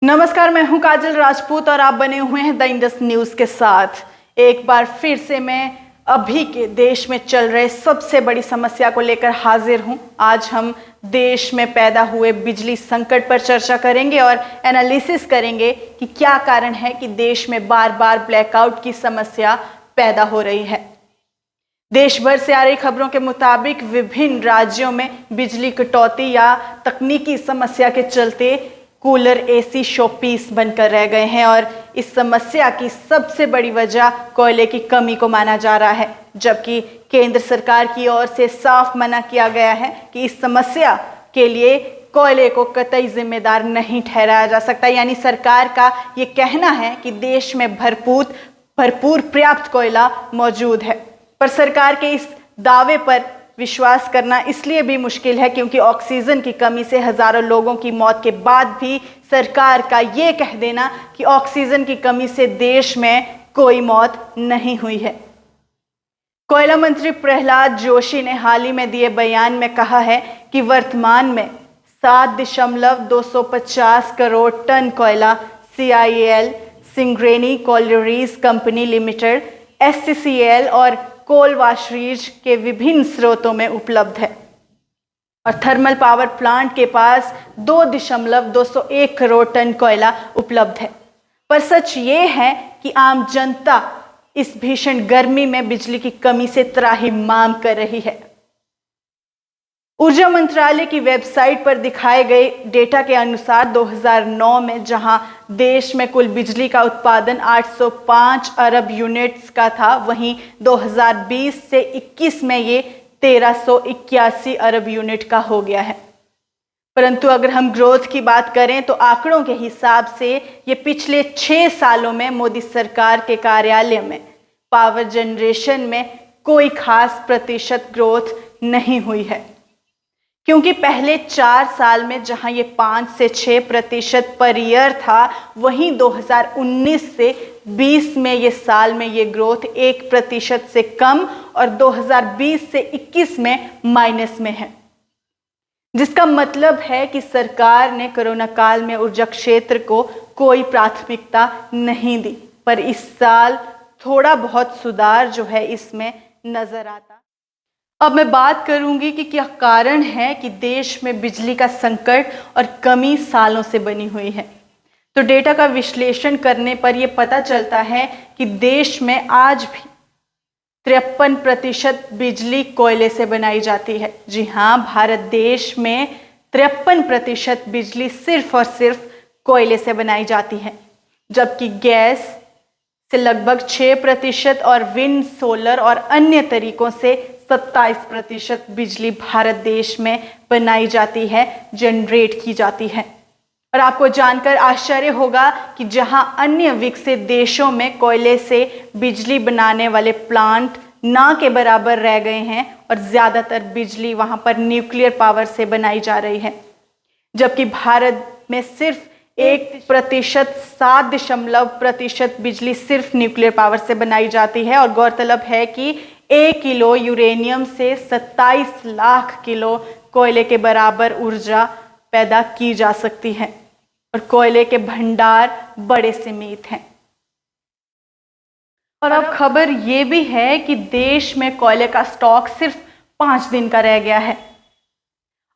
नमस्कार, मैं हूं काजल राजपूत और आप बने हुए हैं द इंडस न्यूज के साथ। एक बार फिर से मैं अभी के देश में चल रहे सबसे बड़ी समस्या को लेकर हाजिर हूं। आज हम देश में पैदा हुए बिजली संकट पर चर्चा करेंगे और एनालिसिस करेंगे कि क्या कारण है कि देश में बार बार ब्लैकआउट की समस्या पैदा हो रही है। देश भर से आ रही खबरों के मुताबिक विभिन्न राज्यों में बिजली कटौती या तकनीकी समस्या के चलते कूलर एसी शोपीस बनकर रह गए हैं और इस समस्या की सबसे बड़ी वजह कोयले की कमी को माना जा रहा है, जबकि केंद्र सरकार की ओर से साफ मना किया गया है कि इस समस्या के लिए कोयले को कतई जिम्मेदार नहीं ठहराया जा सकता। यानी सरकार का ये कहना है कि देश में भरपूर पर्याप्त कोयला मौजूद है, पर सरकार के इस दावे पर विश्वास करना इसलिए भी मुश्किल है क्योंकि ऑक्सीजन की कमी से हजारों लोगों की मौत के बाद भी सरकार का ये कह देना कि ऑक्सीजन की कमी से देश में कोई मौत नहीं हुई है। कोयला मंत्री प्रहलाद जोशी ने हाल ही में दिए बयान में कहा है कि वर्तमान में 7.250 करोड़ टन कोयला CIL Singareni Coleridge company limited SCCL और कोल वाशरीज के विभिन्न स्रोतों में उपलब्ध है और थर्मल पावर प्लांट के पास 2.201 करोड़ टन कोयला उपलब्ध है। पर सच ये है कि आम जनता इस भीषण गर्मी में बिजली की कमी से त्राहिमाम कर रही है। ऊर्जा मंत्रालय की वेबसाइट पर दिखाए गए डेटा के अनुसार 2009 में जहां देश में कुल बिजली का उत्पादन 805 अरब यूनिट्स का था, वहीं 2020 से 21 में ये 1381 अरब यूनिट का हो गया है। परंतु अगर हम ग्रोथ की बात करें तो आंकड़ों के हिसाब से ये पिछले 6 सालों में मोदी सरकार के कार्यालय में पावर जनरेशन में कोई खास प्रतिशत ग्रोथ नहीं हुई है, क्योंकि पहले 4 साल में जहां ये 5 से 6% पर ईयर था, वहीं 2019 से 20 में ये साल में ये ग्रोथ 1% से कम और 2020 से 21 में माइनस में है, जिसका मतलब है कि सरकार ने कोरोना काल में ऊर्जा क्षेत्र को कोई प्राथमिकता नहीं दी। पर इस साल थोड़ा बहुत सुधार जो है इसमें नजर आता। अब मैं बात करूंगी कि क्या कारण है कि देश में बिजली का संकट और कमी सालों से बनी हुई है। तो डेटा का विश्लेषण करने पर यह पता चलता है कि देश में आज भी 53% बिजली कोयले से बनाई जाती है। जी हाँ, भारत देश में 53% बिजली सिर्फ और सिर्फ कोयले से बनाई जाती है, जबकि गैस से लगभग 6% और विंड, सोलर और अन्य तरीकों से 27% बिजली भारत देश में बनाई जाती है, जनरेट की जाती है। और आपको जानकर आश्चर्य होगा कि जहां अन्य विकसित देशों में कोयले से बिजली बनाने वाले प्लांट ना के बराबर रह गए हैं और ज़्यादातर बिजली वहां पर न्यूक्लियर पावर से बनाई जा रही है, जबकि भारत में सिर्फ 1%, 7% बिजली सिर्फ न्यूक्लियर पावर से बनाई जाती है। और गौरतलब है कि 1 किलो यूरेनियम से 27 लाख किलो कोयले के बराबर ऊर्जा पैदा की जा सकती है और कोयले के भंडार बड़े सीमित हैं। और अब खबर ये भी है कि देश में कोयले का स्टॉक सिर्फ 5 दिन का रह गया है।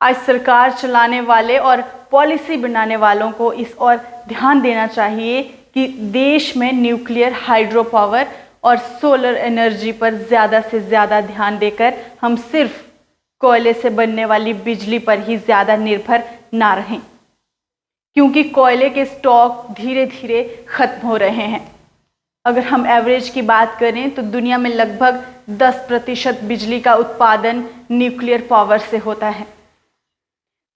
आज सरकार चलाने वाले और पॉलिसी बनाने वालों को इस ओर ध्यान देना चाहिए कि देश में न्यूक्लियर, हाइड्रो पावर और सोलर एनर्जी पर ज़्यादा से ज़्यादा ध्यान देकर हम सिर्फ कोयले से बनने वाली बिजली पर ही ज़्यादा निर्भर ना रहें, क्योंकि कोयले के स्टॉक धीरे धीरे ख़त्म हो रहे हैं। अगर हम एवरेज की बात करें तो दुनिया में लगभग 10% बिजली का उत्पादन न्यूक्लियर पावर से होता है,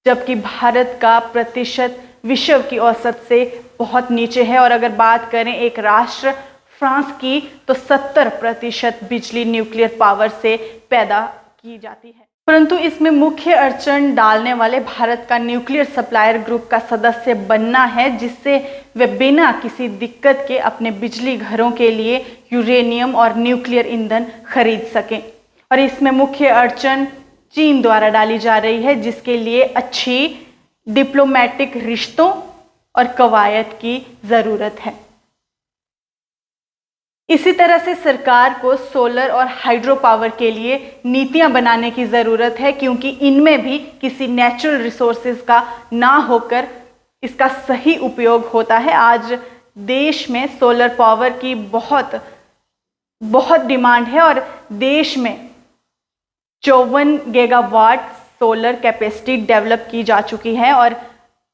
जबकि भारत का प्रतिशत विश्व की औसत से बहुत नीचे है। और अगर बात करें एक राष्ट्र फ्रांस की तो 70% बिजली न्यूक्लियर पावर से पैदा की जाती है। परंतु इसमें मुख्य अड़चन डालने वाले भारत का न्यूक्लियर सप्लायर ग्रुप का सदस्य बनना है, जिससे वे बिना किसी दिक्कत के अपने बिजली घरों के लिए यूरेनियम और न्यूक्लियर ईंधन खरीद सकें। और इसमें मुख्य अड़चन चीन द्वारा डाली जा रही है, जिसके लिए अच्छी डिप्लोमेटिक रिश्तों और कवायद की ज़रूरत है। इसी तरह से सरकार को सोलर और हाइड्रो पावर के लिए नीतियां बनाने की ज़रूरत है, क्योंकि इनमें भी किसी नेचुरल रिसोर्सेज का ना होकर इसका सही उपयोग होता है। आज देश में सोलर पावर की बहुत डिमांड है और देश में 54 गीगावाट सोलर कैपेसिटी डेवलप की जा चुकी है, और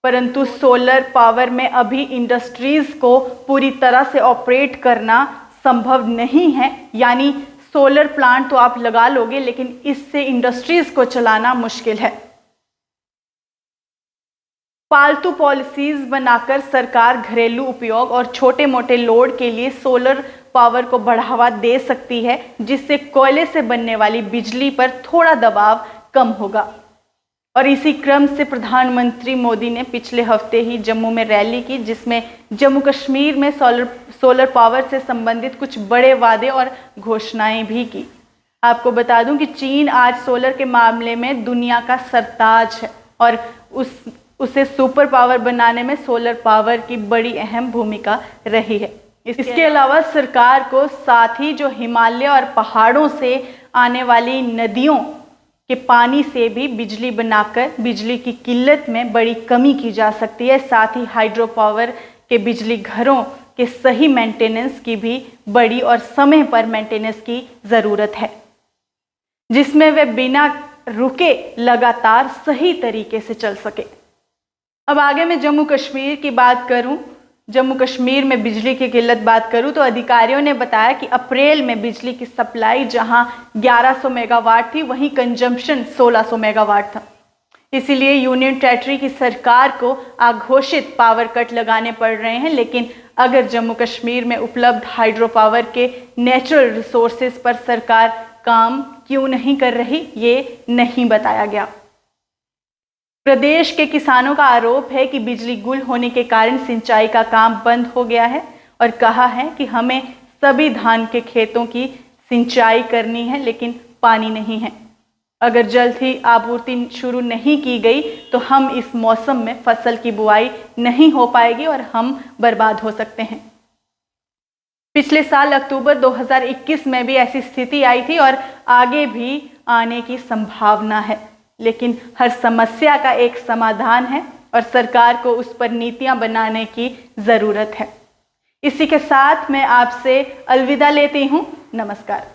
परंतु सोलर पावर में अभी इंडस्ट्रीज़ को पूरी तरह से ऑपरेट करना संभव नहीं है। यानी सोलर प्लांट तो आप लगा लोगे, लेकिन इससे इंडस्ट्रीज को चलाना मुश्किल है। पालतू पॉलिसीज बनाकर सरकार घरेलू उपयोग और छोटे मोटे लोड के लिए सोलर पावर को बढ़ावा दे सकती है, जिससे कोयले से बनने वाली बिजली पर थोड़ा दबाव कम होगा। और इसी क्रम से प्रधानमंत्री मोदी ने पिछले हफ्ते ही जम्मू में रैली की, जिसमें जम्मू कश्मीर में सोलर पावर से संबंधित कुछ बड़े वादे और घोषणाएं भी की। आपको बता दूं कि चीन आज सोलर के मामले में दुनिया का सरताज है और उसे सुपर पावर बनाने में सोलर पावर की बड़ी अहम भूमिका रही है। इसके अलावा सरकार को साथ ही जो हिमालय और पहाड़ों से आने वाली नदियों के पानी से भी बिजली बनाकर बिजली की किल्लत में बड़ी कमी की जा सकती है। साथ ही हाइड्रो पावर के बिजली घरों के सही मेंटेनेंस की भी बड़ी और समय पर मेंटेनेंस की ज़रूरत है, जिसमें वे बिना रुके लगातार सही तरीके से चल सके। अब आगे मैं जम्मू कश्मीर की बात करूं, जम्मू कश्मीर में बिजली की किल्लत बात करूं तो अधिकारियों ने बताया कि अप्रैल में बिजली की सप्लाई जहां 1100 मेगावाट थी, वहीं कंजम्पशन 1600 मेगावाट था। इसीलिए यूनियन टेरिटरी की सरकार को अघोषित पावर कट लगाने पड़ रहे हैं। लेकिन अगर जम्मू कश्मीर में उपलब्ध हाइड्रो पावर के नेचुरल रिसोर्सेज पर सरकार काम क्यों नहीं कर रही, ये नहीं बताया गया। प्रदेश के किसानों का आरोप है कि बिजली गुल होने के कारण सिंचाई का काम बंद हो गया है और कहा है कि हमें सभी धान के खेतों की सिंचाई करनी है, लेकिन पानी नहीं है। अगर जल्द ही आपूर्ति शुरू नहीं की गई तो हम इस मौसम में फसल की बुआई नहीं हो पाएगी और हम बर्बाद हो सकते हैं। पिछले साल अक्टूबर 2021 में भी ऐसी स्थिति आई थी और आगे भी आने की संभावना है, लेकिन हर समस्या का एक समाधान है और सरकार को उस पर नीतियां बनाने की ज़रूरत है। इसी के साथ मैं आपसे अलविदा लेती हूँ। नमस्कार।